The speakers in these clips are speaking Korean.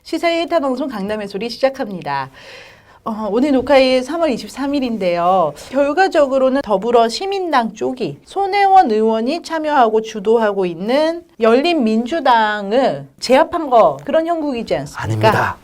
시사의 1타 방송 강남의 소리 시작합니다. 오늘 녹화일 3월 23일인데요. 결과적으로는 더불어 시민당 쪽이 손혜원 의원이 참여하고 주도하고 있는 열린민주당을 제압한 거 그런 형국이지 않습니까? 아닙니다.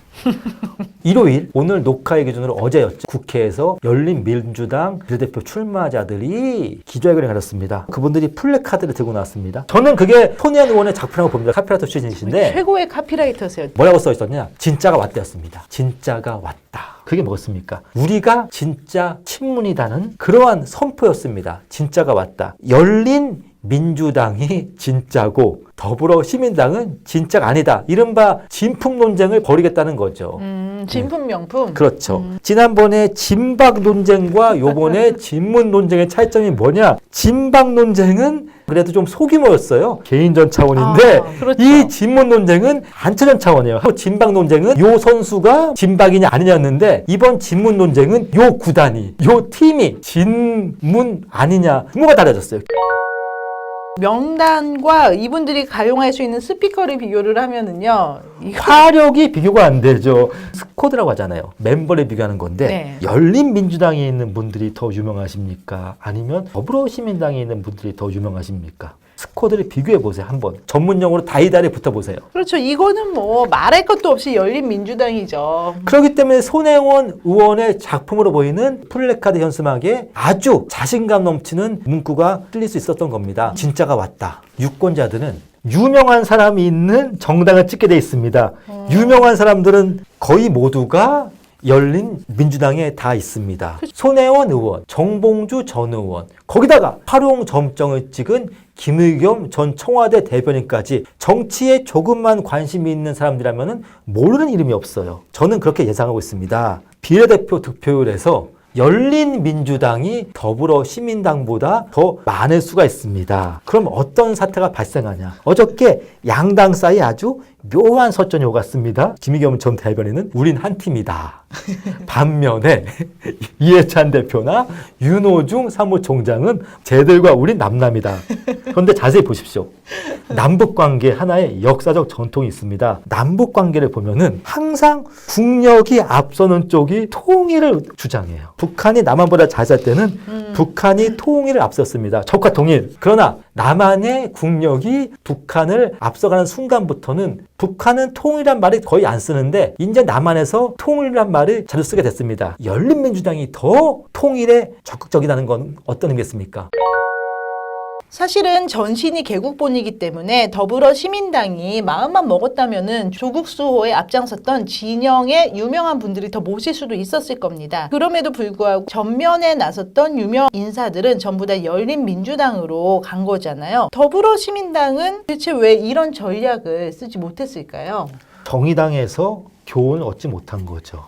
일요일 오늘 녹화의 기준으로 어제였죠. 국회에서 열린민주당 비례대표 출마자들이 기자회견을 가졌습니다. 그분들이 플래카드를 들고 나왔습니다. 저는 그게 손혜원 의원의 작품이라고 봅니다. 카피라이터 출신이신데 최고의 카피라이터세요. 뭐라고 써 있었냐? 진짜가 왔다였습니다. 진짜가 왔다. 그게 뭐였습니까? 우리가 진짜 친문이다는 그러한 선포였습니다. 진짜가 왔다. 열린민주당이 진짜고 더불어시민당은 진짜가 아니다. 이른바 진품 논쟁을 벌이겠다는 거죠. 진품 명품? 그렇죠. 지난번에 진박 논쟁과 요번에 진문 논쟁의 차이점이 뭐냐? 진박 논쟁은 그래도 좀 소규모였어요. 개인전 차원인데 그렇죠. 이 진문 논쟁은 안철현 차원이에요. 진박 논쟁은 요 선수가 진박이냐 아니냐였는데 이번 진문 논쟁은 요 구단이, 요 팀이 진문 아니냐 뭐가 달라졌어요. 명단과 이분들이 가용할 수 있는 스피커를 비교를 하면은요. 화력이 비교가 안 되죠. 스쿼드라고 하잖아요. 멤버를 비교하는 건데 네. 열린민주당에 있는 분들이 더 유명하십니까? 아니면 더불어시민당에 있는 분들이 더 유명하십니까? 스쿼드를 비교해 보세요. 한번 전문용어로 다이다리 붙어보세요. 그렇죠. 이거는 뭐 말할 것도 없이 열린민주당이죠. 그렇기 때문에 손혜원 의원의 작품으로 보이는 플래카드 현수막에 아주 자신감 넘치는 문구가 틀릴 수 있었던 겁니다. 진짜가 왔다. 유권자들은 유명한 사람이 있는 정당을 찍게 돼 있습니다. 유명한 사람들은 거의 모두가 열린민주당에 다 있습니다. 손혜원 의원, 정봉주 전 의원, 거기다가 활용점정을 찍은 김의겸 전 청와대 대변인까지 정치에 조금만 관심이 있는 사람들이라면 모르는 이름이 없어요. 저는 그렇게 예상하고 있습니다. 비례대표 득표율에서 열린민주당이 더불어시민당보다 더 많을 수가 있습니다. 그럼 어떤 사태가 발생하냐? 어저께 양당 사이 아주 묘한 설전이 오갔습니다. 김의겸 전 대변인은 우린 한 팀이다. 반면에 이해찬 대표나 윤호중 사무총장은 쟤들과 우린 남남이다. 그런데 자세히 보십시오. 남북관계 하나의 역사적 전통이 있습니다. 남북관계를 보면은 항상 국력이 앞서는 쪽이 통일을 주장해요. 북한이 남한보다 잘 살 때는 북한이 통일을 앞섰습니다. 적화 통일. 그러나 남한의 국력이 북한을 앞서가는 순간부터는 북한은 통일이란 말을 거의 안 쓰는데 이제 남한에서 통일이란 말을 자주 쓰게 됐습니다. 열린민주당이 더 통일에 적극적이라는 건 어떤 의미겠습니까? 사실은 전신이 개국본이기 때문에 더불어시민당이 마음만 먹었다면은 조국 수호에 앞장섰던 진영의 유명한 분들이 더 모실 수도 있었을 겁니다. 그럼에도 불구하고 전면에 나섰던 유명 인사들은 전부 다 열린민주당으로 간 거잖아요. 더불어시민당은 대체 왜 이런 전략을 쓰지 못했을까요? 정의당에서 교훈을 얻지 못한 거죠.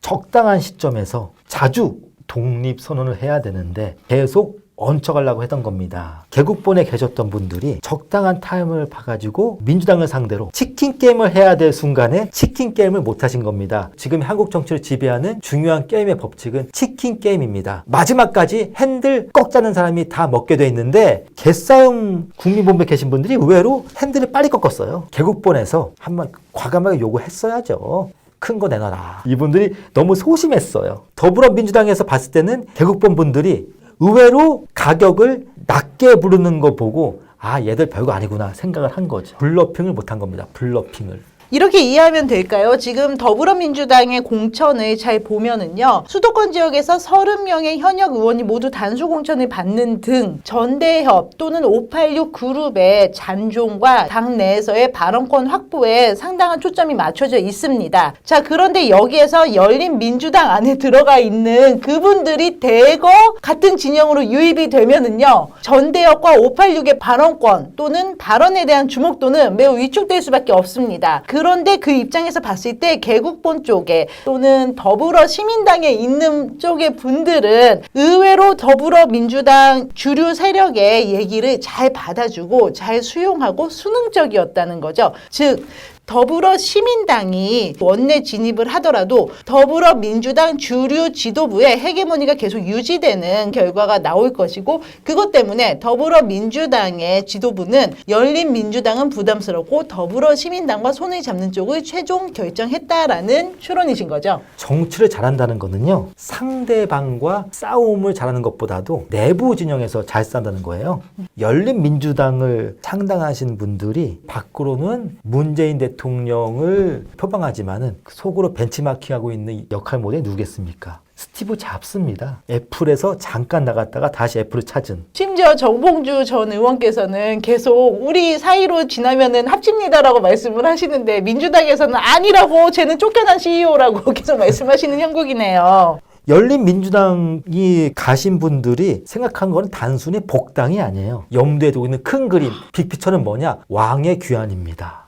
적당한 시점에서 자주 독립선언을 해야 되는데 계속 얹혀가려고 했던 겁니다. 개국본에 계셨던 분들이 적당한 타임을 봐가지고 민주당을 상대로 치킨 게임을 해야 될 순간에 치킨 게임을 못 하신 겁니다. 지금 한국 정치를 지배하는 중요한 게임의 법칙은 치킨 게임입니다. 마지막까지 핸들 꺾 자는 사람이 다 먹게 돼 있는데 개싸움 국민본부에 계신 분들이 의외로 핸들을 빨리 꺾었어요. 개국본에서 한번 과감하게 요구했어야죠. 큰 거 내놔라. 이분들이 너무 소심했어요. 더불어민주당에서 봤을 때는 개국본 분들이 의외로 가격을 낮게 부르는 거 보고 아 얘들 별거 아니구나 생각을 한 거죠. 블러핑을 못한 겁니다. 블러핑을. 이렇게 이해하면 될까요? 지금 더불어민주당의 공천을 잘 보면은요. 수도권 지역에서 30명의 현역 의원이 모두 단수 공천을 받는 등 전대협 또는 586 그룹의 잔존과 당 내에서의 발언권 확보에 상당한 초점이 맞춰져 있습니다. 자, 그런데 여기에서 열린민주당 안에 들어가 있는 그분들이 대거 같은 진영으로 유입이 되면은요. 전대협과 586의 발언권 또는 발언에 대한 주목도는 매우 위축될 수밖에 없습니다. 그런데 그 입장에서 봤을 때 개국본 쪽에 또는 더불어시민당에 있는 쪽의 분들은 의외로 더불어민주당 주류 세력의 얘기를 잘 받아주고 잘 수용하고 수능적이었다는 거죠. 즉 더불어시민당이 원내 진입을 하더라도 더불어민주당 주류 지도부의 헤게모니가 계속 유지되는 결과가 나올 것이고, 그것 때문에 더불어민주당의 지도부는 열린민주당은 부담스럽고 더불어시민당과 손을 잡는 쪽을 최종 결정했다라는 추론이신 거죠. 정치를 잘한다는 거는요, 상대방과 싸움을 잘하는 것보다도 내부 진영에서 잘 싸운다는 거예요. 열린민주당을 창당하신 분들이 밖으로는 문재인 대통령을 표방하지만은 속으로 벤치마킹하고 있는 역할 모델이 누구겠습니까? 스티브 잡스입니다. 애플에서 잠깐 나갔다가 다시 애플을 찾은. 심지어 정봉주 전 의원께서는 계속 우리 사이로 지나면은 합칩니다라고 말씀을 하시는데, 민주당에서는 아니라고, 쟤는 쫓겨난 CEO라고 계속 말씀하시는 형국이네요. 열린민주당이 가신 분들이 생각한 건 단순히 복당이 아니에요. 염두에 두고 있는 큰 그림, 빅피처는 뭐냐? 왕의 귀환입니다.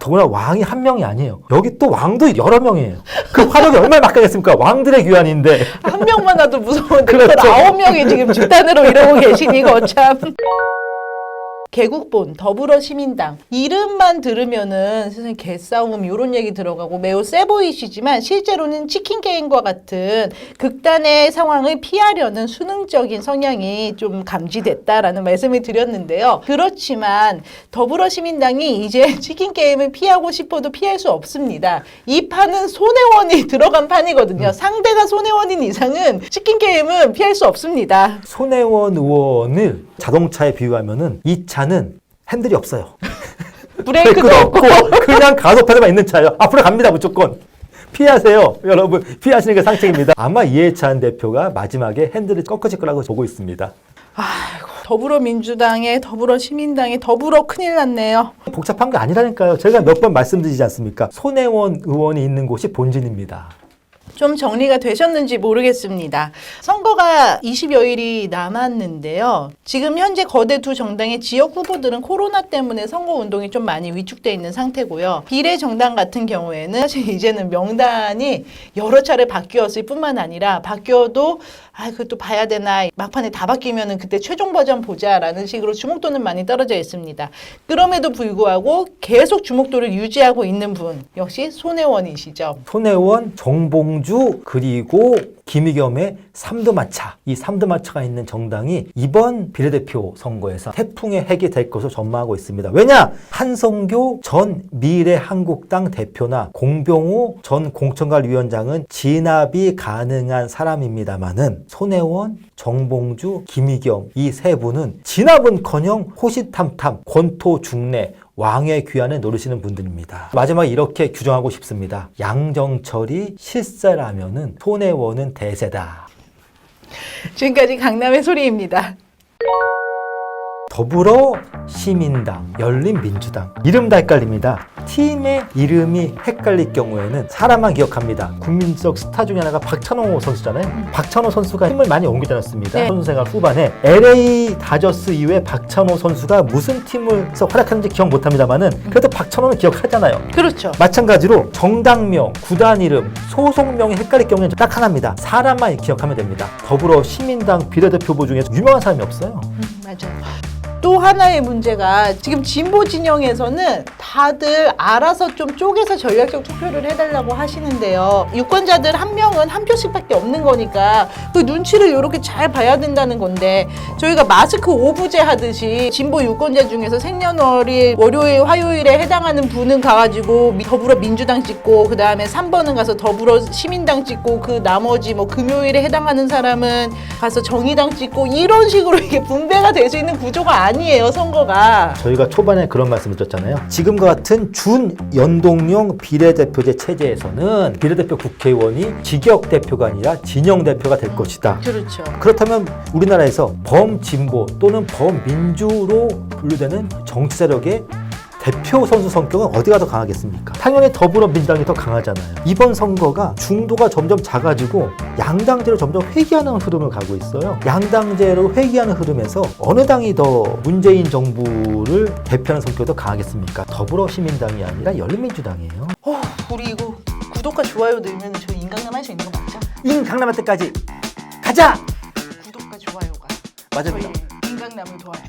더구나 왕이 한 명이 아니에요. 여기 또 왕도 여러 명이에요. 그 화력이 얼마나 막강했습니까? 왕들의 귀환인데. 한 명만 와도 무서운데 그렇죠. 그걸 9명이 지금 집단으로 이러고 계시니 이거 참. 개국본 더불어시민당 이름만 들으면은 세상에 개싸움 이런 얘기 들어가고 매우 세 보이시지만, 실제로는 치킨 게임과 같은 극단의 상황을 피하려는 수능적인 성향이 좀 감지됐다라는 말씀을 드렸는데요. 그렇지만 더불어시민당이 이제 치킨 게임을 피하고 싶어도 피할 수 없습니다. 이 판은 손혜원이 들어간 판이거든요. 상대가 손혜원인 이상은 치킨 게임은 피할 수 없습니다. 손혜원 의원을 자동차에 비유하면은 이 차는 핸들이 없어요. 브레이크도 없고 그냥 가속페달만 있는 차예요. 앞으로 갑니다, 무조건. 피하세요, 여러분. 피하시는 게 상책입니다. 아마 이해찬 대표가 마지막에 핸들을 꺾어질 거라고 보고 있습니다. 아이고, 더불어민주당에 더불어시민당에 더불어 큰일 났네요. 복잡한 게 아니라니까요. 제가 몇 번 말씀드리지 않습니까? 손혜원 의원이 있는 곳이 본진입니다. 좀 정리가 되셨는지 모르겠습니다. 선거가 20여일이 남았는데요. 지금 현재 거대 두 정당의 지역 후보들은 코로나 때문에 선거운동이 좀 많이 위축돼 있는 상태고요. 비례정당 같은 경우에는 사실 이제는 명단이 여러 차례 바뀌었을 뿐만 아니라, 바뀌어도 그것도 봐야 되나, 막판에 다 바뀌면은 그때 최종 버전 보자라는 식으로 주목도는 많이 떨어져 있습니다. 그럼에도 불구하고 계속 주목도를 유지하고 있는 분 역시 손혜원이시죠. 손혜원, 정봉주, 그리고 김의겸의 삼두마차. 이 삼두마차가 있는 정당이 이번 비례대표 선거에서 태풍의 핵이 될 것으로 전망하고 있습니다. 왜냐? 한성교 전 미래한국당 대표나 공병호 전 공천관리위원장은 진압이 가능한 사람입니다만은 손혜원, 정봉주, 김의겸 이 세 분은 진압은커녕 호시탐탐, 권토중래, 왕의 귀환을 노리시는 분들입니다. 마지막에 이렇게 규정하고 싶습니다. 양정철이 실세라면은 손혜원은 대세다. 지금까지 강남의 소리입니다. 더불어시민당, 열린민주당 이름 다 헷갈립니다. 팀의 이름이 헷갈릴 경우에는 사람만 기억합니다. 국민적 스타 중에 하나가 박찬호 선수잖아요. 박찬호 선수가 힘을 많이 옮기지 않았습니다. 네. 선수생활 후반에 LA 다저스 이후에 박찬호 선수가 무슨 팀에서 활약하는지 기억 못합니다만은 그래도 박찬호는 기억하잖아요. 그렇죠. 마찬가지로 정당명, 구단 이름, 소속명이 헷갈릴 경우에는 딱 하나입니다. 사람만 기억하면 됩니다. 더불어시민당 비례대표 후보 중에 유명한 사람이 없어요. 맞아요. 또 하나의 문제가, 지금 진보 진영에서는 다들 알아서 좀 쪼개서 전략적 투표를 해달라고 하시는데요. 유권자들 한 명은 한 표씩밖에 없는 거니까 그 눈치를 이렇게 잘 봐야 된다는 건데, 저희가 마스크 오부제 하듯이 진보 유권자 중에서 생년월일 월요일 화요일에 해당하는 분은 가가지고 더불어민주당 찍고, 그 다음에 3번은 가서 더불어시민당 찍고, 그 나머지 뭐 금요일에 해당하는 사람은 가서 정의당 찍고, 이런 식으로 이게 분배가 될 수 있는 구조가 아니에요, 선거가. 저희가 초반에 그런 말씀을 드렸잖아요. 지금과 같은 준연동형 비례대표제 체제에서는 비례대표 국회의원이 직역 대표가 아니라 진영 대표가 될 것이다. 그렇죠. 그렇다면 우리나라에서 범진보 또는 범민주로 분류되는 정치 세력의 대표 선수 성격은 어디가 더 강하겠습니까? 당연히 더불어민주당이 더 강하잖아요. 이번 선거가 중도가 점점 작아지고 양당제로 점점 회귀하는 흐름을 가고 있어요. 양당제로 회귀하는 흐름에서 어느 당이 더 문재인 정부를 대표하는 성격이 더 강하겠습니까? 더불어시민당이 아니라 열린민주당이에요. 우리 이거 구독과 좋아요 넣으면 저 인강남 할 수 있는 거 맞죠? 인강남할 때까지 가자! 구독과 좋아요가 맞습니다. 저희 인강남을 도와요.